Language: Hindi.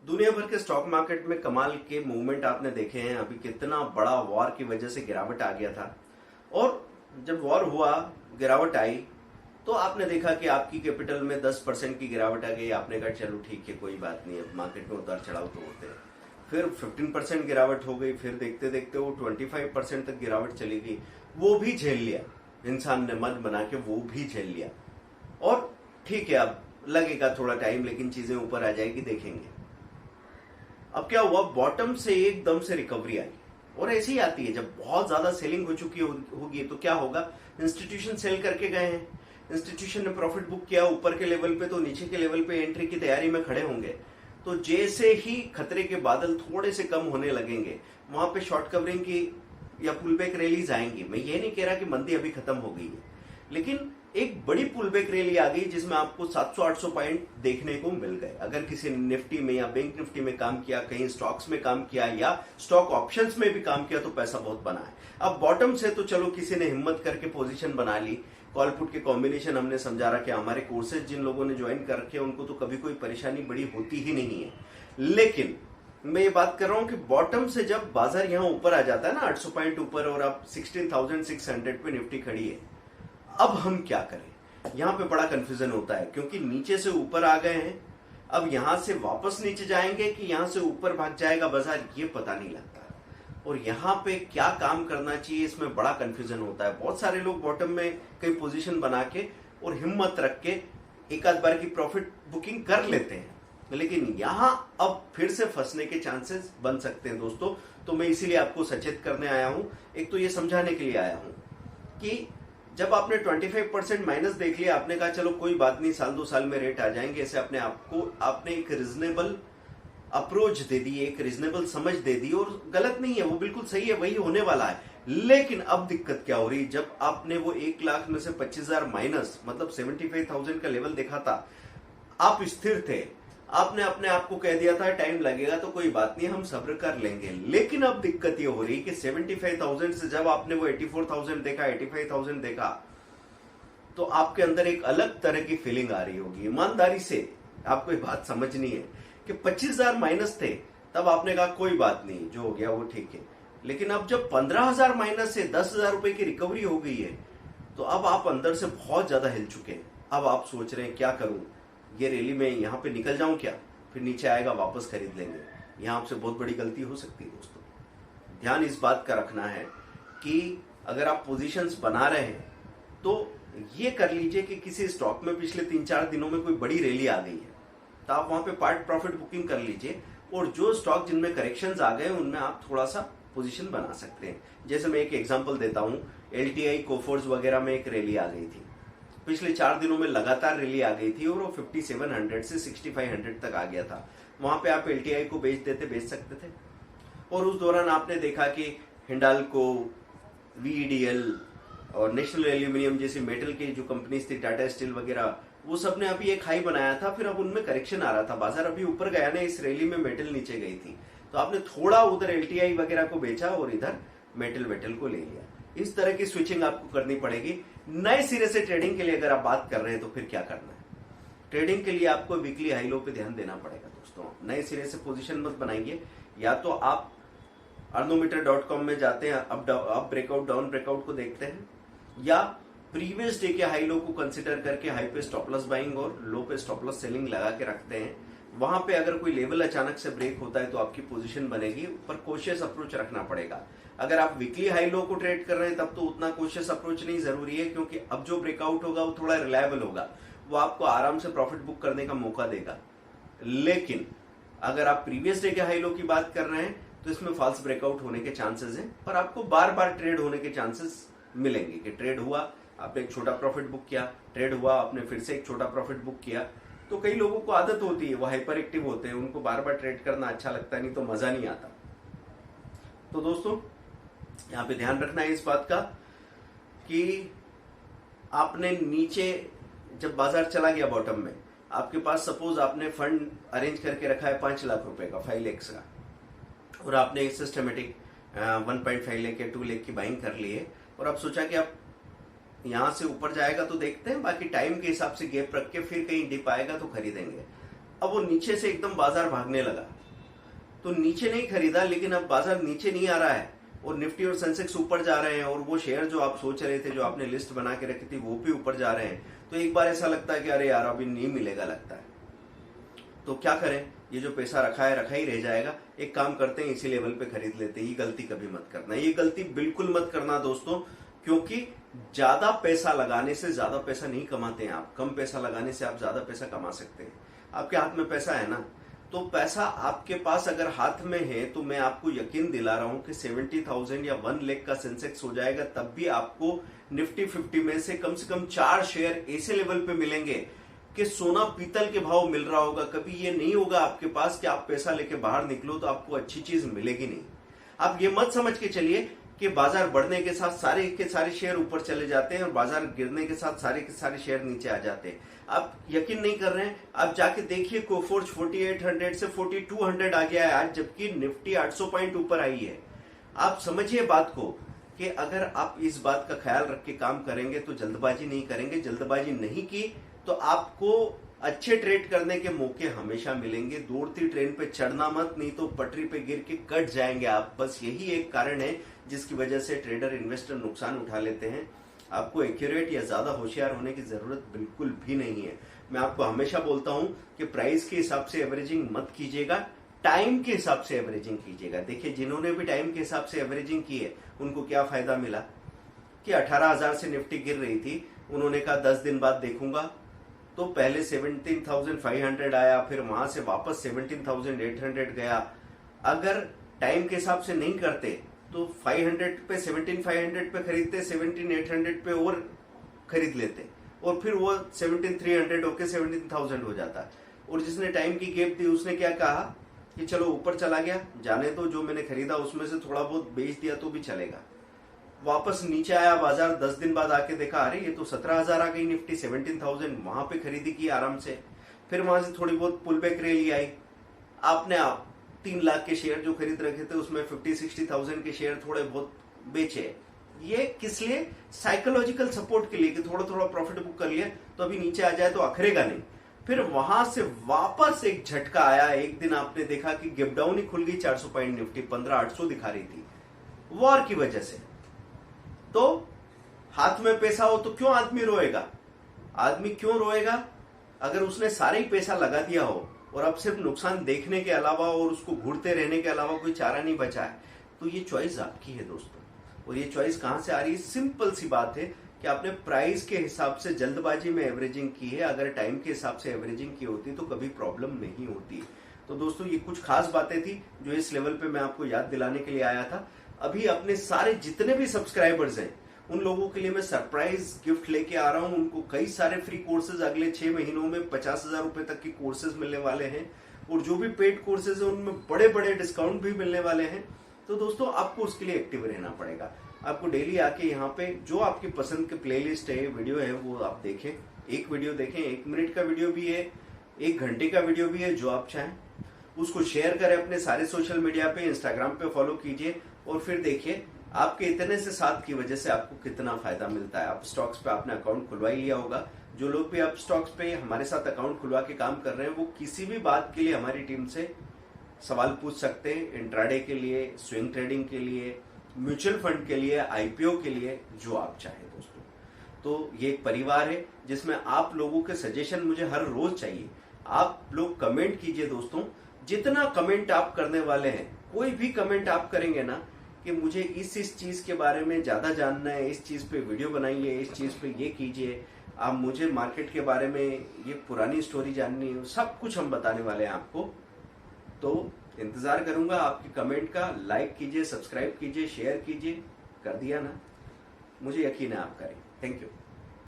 दुनिया भर के स्टॉक मार्केट में कमाल के मूवमेंट आपने देखे हैं। अभी कितना बड़ा वॉर की वजह से गिरावट आ गया था, और जब वॉर हुआ, गिरावट आई, तो आपने देखा कि आपकी कैपिटल में 10% की गिरावट आ गई। आपने कहा चलो ठीक है, कोई बात नहीं, अब मार्केट में उतार चढ़ाव तो होते हैं। फिर 15% गिरावट हो गई, फिर देखते देखते वो 25% तक गिरावट चली गई। वो भी झेल लिया, इंसान ने मन बना के वो भी झेल लिया, और ठीक है, अब लगेगा थोड़ा टाइम, लेकिन चीजें ऊपर आ जाएगी, देखेंगे। अब क्या हुआ, बॉटम से एकदम से रिकवरी आई, और ऐसी ही आती है जब बहुत ज्यादा सेलिंग हो चुकी होगी तो क्या होगा, इंस्टीट्यूशन सेल करके गए हैं, इंस्टीट्यूशन ने प्रॉफिट बुक किया ऊपर के लेवल पे, तो नीचे के लेवल पे एंट्री की तैयारी में खड़े होंगे। तो जैसे ही खतरे के बादल थोड़े से कम होने लगेंगे, वहां पे शॉर्ट कवरिंग की या पुल बैक रैलीज आएंगी। मैं ये नहीं कह रहा कि मंदी अभी खत्म हो गई है, लेकिन एक बड़ी पुल बैक रैली आ गई जिसमें आपको 700-800 पॉइंट देखने को मिल गए। अगर किसी ने निफ्टी में या बैंक निफ्टी में काम किया, कहीं स्टॉक्स में काम किया या स्टॉक ऑप्शंस में भी काम किया, तो पैसा बहुत बना है। अब बॉटम से तो चलो किसी ने हिम्मत करके पोजीशन बना ली, कॉल पुट के कॉम्बिनेशन हमने समझा रहा कि हमारे कोर्सेज जिन लोगों ने ज्वाइन कर रखे उनको तो कभी कोई परेशानी बड़ी होती ही नहीं है। लेकिन मैं ये बात कर रहा हूं कि बॉटम से जब बाजार यहां ऊपर आ जाता है ना, 800 पॉइंट ऊपर, और अब 16,600 पे निफ्टी खड़ी है, अब हम क्या करें? यहां पे बड़ा कंफ्यूजन होता है, क्योंकि नीचे से ऊपर आ गए हैं, अब यहां से वापस नीचे जाएंगे कि यहां से ऊपर भाग जाएगा बाजार, ये पता नहीं लगता। और यहां पे क्या काम करना चाहिए, इसमें बड़ा कंफ्यूजन होता है। बहुत सारे लोग बॉटम में कई पोजीशन बना के और हिम्मत रख के एक आध बार की प्रॉफिट बुकिंग कर लेते हैं, लेकिन यहां अब फिर से फंसने के चांसेस बन सकते हैं दोस्तों। तो मैं इसीलिए आपको सचेत करने आया हूं, एक तो ये समझाने के लिए आया हूं कि जब आपने 25% माइनस देख लिया, आपने कहा चलो कोई बात नहीं, साल 2 साल में रेट आ जाएंगे, ऐसे अपने आपको आपने एक रीजनेबल अप्रोच दे दी, एक रीजनेबल समझ दे दी, और गलत नहीं है, वो बिल्कुल सही है, वही होने वाला है। लेकिन अब दिक्कत क्या हो रही, जब आपने वो 1 लाख में से 25,000 माइनस, मतलब 75,000 का लेवल देखा था, आप स्थिर थे, आपने अपने आप को कह दिया था टाइम लगेगा तो कोई बात नहीं, हम सब्र कर लेंगे। लेकिन अब दिक्कत ये हो रही कि 75,000 से जब आपने वो 84,000 देखा, 85,000 देखा, तो आपके अंदर एक अलग तरह की फीलिंग आ रही होगी। ईमानदारी से आपको ये बात समझनी है कि 25,000 माइनस थे, तब आपने कहा कोई बात नहीं, जो हो गया वो ठीक है। लेकिन अब जब 15,000 माइनस से 10,000 रुपए की रिकवरी हो गई है, तो अब आप अंदर से बहुत ज्यादा हिल चुके हैं। अब आप सोच रहे हैं क्या करूं, ये रैली में यहां पे निकल जाऊं क्या, फिर नीचे आएगा वापस खरीद लेंगे। यहां आपसे बहुत बड़ी गलती हो सकती है दोस्तों। ध्यान इस बात का रखना है कि अगर आप पोजीशंस बना रहे हैं तो ये कर लीजिए कि किसी स्टॉक में पिछले 3-4 दिनों में कोई बड़ी रैली आ गई है, तो आप वहां पे पार्ट प्रॉफिट बुकिंग कर लीजिए, और जो स्टॉक जिनमें करेक्शंस आ गए उनमें आप थोड़ा सा पोजीशन बना सकते हैं। जैसे मैं एक एग्जांपल देता हूं, एलटीआई कोफोर्स वगैरह में एक रैली आ गई थी, पिछले 4 दिनों में लगातार रैली आ गई थी, और वो 5700 से 6500 तक आ गया था। वहां पे आप एलटीआई को बेच सकते थे, और उस दौरान आपने देखा कि हिंडाल्को, वीईडीएल और नेशनल एल्यूमिनियम जैसी मेटल की जो कंपनीज थी, टाटा स्टील वगैरह, वो सब ने अभी एक हाई बनाया था, फिर अब उनमें करेक्शन आ रहा था, बाजार अभी ऊपर गया ना, इस रैली में मेटल नीचे गई थी, तो आपने थोड़ा उधर एलटीआई वगैरह को बेचा और इधर मेटल को ले लिया। इस तरह की स्विचिंग आपको करनी पड़ेगी। नए सिरे से ट्रेडिंग के लिए अगर आप बात कर रहे हैं तो फिर क्या करना है, ट्रेडिंग के लिए आपको वीकली हाई लो पे ध्यान देना पड़ेगा दोस्तों। नए सिरे से पोजीशन मत बनाइए, या तो आप अर्नोमीटर.com में जाते हैं, अप ब्रेकआउट, डाउन ब्रेकआउट को देखते हैं, या प्रीवियस डे के हाई लो को कंसिडर करके हाई पे स्टॉप लॉस बाइंग और लो पे स्टॉप लॉस सेलिंग लगा के रखते हैं। वहां पे अगर कोई लेवल अचानक से ब्रेक होता है तो आपकी पोजीशन बनेगी, पर कोशियस अप्रोच रखना पड़ेगा। अगर आप वीकली हाई लो को ट्रेड कर रहे हैं तब तो उतना कोशियस अप्रोच नहीं जरूरी है, क्योंकि अब जो ब्रेकआउट होगा वो थोड़ा रिलायबल होगा, वो आपको आराम से प्रॉफिट बुक करने का मौका देगा। लेकिन अगर आप प्रीवियस डे के हाई लो की बात कर रहे हैं तो इसमें फॉल्स ब्रेकआउट होने के चांसेस हैं, पर आपको बार बार ट्रेड होने के चांसेस मिलेंगे कि ट्रेड हुआ, आपने एक छोटा प्रॉफिट बुक किया, ट्रेड हुआ, आपने फिर से एक छोटा प्रॉफिट बुक किया। तो कई लोगों को आदत होती है, वो हाइपर एक्टिव होते हैं, उनको बार बार ट्रेड करना अच्छा लगता है, नहीं तो मजा नहीं आता। तो दोस्तों यहां पे ध्यान रखना है इस बात का कि आपने नीचे जब बाजार चला गया बॉटम में, आपके पास सपोज आपने फंड अरेंज करके रखा है 5 लाख रुपए का, 5 लाख का, और आपने सिस्टमेटिक 1.5 लाख या 2 लाख की बाइंग कर ली है, और आप सोचा कि आप यहां से ऊपर जाएगा तो देखते हैं, बाकी टाइम के हिसाब से गैप रख के फिर कहीं डिप आएगा तो खरीदेंगे। अब वो नीचे से एकदम बाजार भागने लगा, तो नीचे नहीं खरीदा, लेकिन अब बाजार नीचे नहीं आ रहा है और निफ्टी और सेंसेक्स ऊपर जा रहे हैं और वो शेयर जो आप सोच रहे थे, जो आपने लिस्ट बना के रखी थी, वो भी ऊपर जा रहे हैं। तो एक बार ऐसा लगता है कि अरे यार अभी नहीं मिलेगा लगता है, तो क्या करें, ये जो पैसा रखा है रखा ही रह जाएगा। एक काम करते हैं, इसी लेवल पे खरीद लेते हैं। ये गलती कभी मत करना, ये गलती बिल्कुल मत करना दोस्तों, क्योंकि ज्यादा पैसा लगाने से ज्यादा पैसा नहीं कमाते हैं आप। कम पैसा लगाने से आप ज्यादा पैसा कमा सकते हैं। आपके हाथ में पैसा है ना, तो पैसा आपके पास अगर हाथ में है तो मैं आपको यकीन दिला रहा हूं कि 70,000 या 1 लाख का सेंसेक्स हो जाएगा, तब भी आपको निफ्टी 50 में से कम 4 शेयर ऐसे लेवल पे मिलेंगे कि सोना पीतल के भाव मिल रहा होगा। कभी ये नहीं होगा आपके पास कि आप पैसा लेके बाहर निकलो तो आपको अच्छी चीज मिलेगी नहीं। आप ये मत समझ के चलिए कि बाजार बढ़ने के साथ सारे के सारे शेयर ऊपर चले जाते हैं और बाजार गिरने के साथ सारे के सारे शेयर नीचे आ जाते हैं। आप यकीन नहीं कर रहे हैं, आप जाके देखिए कोफोर्ज 4800 से 4200 आ गया है आज, जबकि निफ्टी 800 पॉइंट ऊपर आई है। आप समझिए बात को कि अगर आप इस बात का ख्याल रख के काम करेंगे तो जल्दबाजी नहीं करेंगे। जल्दबाजी नहीं की तो आपको अच्छे ट्रेड करने के मौके हमेशा मिलेंगे। दौड़ती ट्रेन पे चढ़ना मत, नहीं तो पटरी पे गिर के कट जाएंगे आप। बस यही एक कारण है जिसकी वजह से ट्रेडर इन्वेस्टर नुकसान उठा लेते हैं। आपको एक्यूरेट या ज्यादा होशियार होने की जरूरत बिल्कुल भी नहीं है। मैं आपको हमेशा बोलता हूं कि प्राइस के हिसाब से एवरेजिंग मत कीजिएगा, टाइम के हिसाब से एवरेजिंग कीजिएगा। देखिए जिन्होंने भी टाइम के हिसाब से एवरेजिंग की है उनको क्या फायदा मिला कि 18,000 से निफ्टी गिर रही थी, उन्होंने कहा 10 दिन बाद देखूंगा, तो पहले 17,500 आया, फिर वहां से वापस 17,800 गया। अगर टाइम के हिसाब से नहीं करते तो 500 पे 17,500 पे खरीदते, 17,800 पे और खरीद लेते और फिर वो 17,300 होके 17,000 हो जाता। और जिसने टाइम की गैप दी उसने क्या कहा कि चलो ऊपर चला गया, जाने तो जो मैंने खरीदा उसमें से थोड़ा बहुत बेच दिया तो भी चलेगा। वापस नीचे आया बाजार, 10 दिन बाद आके देखा अरे ये तो 17,000 आ गई निफ्टी, 17,000 वहां पे खरीदी की आराम से। फिर वहां से थोड़ी बहुत पुल बैक रैली आई, आपने 3 लाख के शेयर जो खरीद रखे थे उसमें 50-60,000 के शेयर थोड़े बहुत बेचे। ये किस लिए? साइकोलॉजिकल सपोर्ट के लिए कि थोड़ा थोड़ा प्रॉफिट बुक कर लिया तो अभी नीचे आ जाए तो अखरेगा नहीं। फिर वहां से वापस एक झटका आया, एक दिन आपने देखा कि गैप डाउन ही खुल गई 400 पॉइंट, निफ्टी 15,800 दिखा रही थी वॉर की वजह से। तो हाथ में पैसा हो तो क्यों आदमी रोएगा? आदमी क्यों रोएगा? अगर उसने सारा ही पैसा लगा दिया हो और अब सिर्फ नुकसान देखने के अलावा और उसको घूरते रहने के अलावा कोई चारा नहीं बचा है, तो ये चॉइस आपकी है दोस्तों। और ये चॉइस कहां से आ रही है? सिंपल सी बात है कि आपने प्राइस के हिसाब से जल्दबाजी में एवरेजिंग की है। अगर टाइम के हिसाब से एवरेजिंग की होती तो कभी प्रॉब्लम नहीं होती। तो दोस्तों ये कुछ खास बातें थी जो इस लेवल पे मैं आपको याद दिलाने के लिए आया था। अभी अपने सारे जितने भी सब्सक्राइबर्स हैं उन लोगों के लिए मैं सरप्राइज गिफ्ट लेके आ रहा हूं। उनको कई सारे फ्री कोर्सेज अगले 6 महीनों में 50,000 रुपए तक की कोर्सेज मिलने वाले हैं और जो भी पेड कोर्सेज है उनमें बड़े बड़े डिस्काउंट भी मिलने वाले हैं। तो दोस्तों आपको उसके लिए एक्टिव रहना पड़ेगा। आपको डेली आके यहाँ पे जो आपकी पसंद के प्लेलिस्ट है, वीडियो है, वो आप देखें। एक वीडियो देखें, 1 मिनट का वीडियो भी है, 1 घंटे का वीडियो भी है, जो आप चाहें उसको शेयर करें अपने सारे सोशल मीडिया पे, इंस्टाग्राम पे फॉलो कीजिए और फिर देखिए आपके इतने से साथ की वजह से आपको कितना फायदा मिलता है। आप स्टॉक्स पे आपने अकाउंट खुलवा ही लिया होगा। जो लोग भी आप स्टॉक्स पे हमारे साथ अकाउंट खुलवा के काम कर रहे हैं वो किसी भी बात के लिए हमारी टीम से सवाल पूछ सकते हैं। इंट्राडे के लिए, स्विंग ट्रेडिंग के लिए, म्यूचुअल फंड के लिए, आईपीओ के लिए, जो आप चाहें दोस्तों। तो ये एक परिवार है जिसमें आप लोगों के सजेशन मुझे हर रोज चाहिए। आप लोग कमेंट कीजिए दोस्तों, जितना कमेंट आप करने वाले हैं, कोई भी कमेंट आप करेंगे ना कि मुझे इस चीज के बारे में ज्यादा जानना है, इस चीज पे वीडियो बनाइए, इस चीज पे ये कीजिए, आप मुझे मार्केट के बारे में ये पुरानी स्टोरी जाननी है, सब कुछ हम बताने वाले हैं आपको। तो इंतजार करूंगा आपके कमेंट का। लाइक कीजिए, सब्सक्राइब कीजिए, शेयर कीजिए। कर दिया ना? मुझे यकीन है आप करें। Thank you.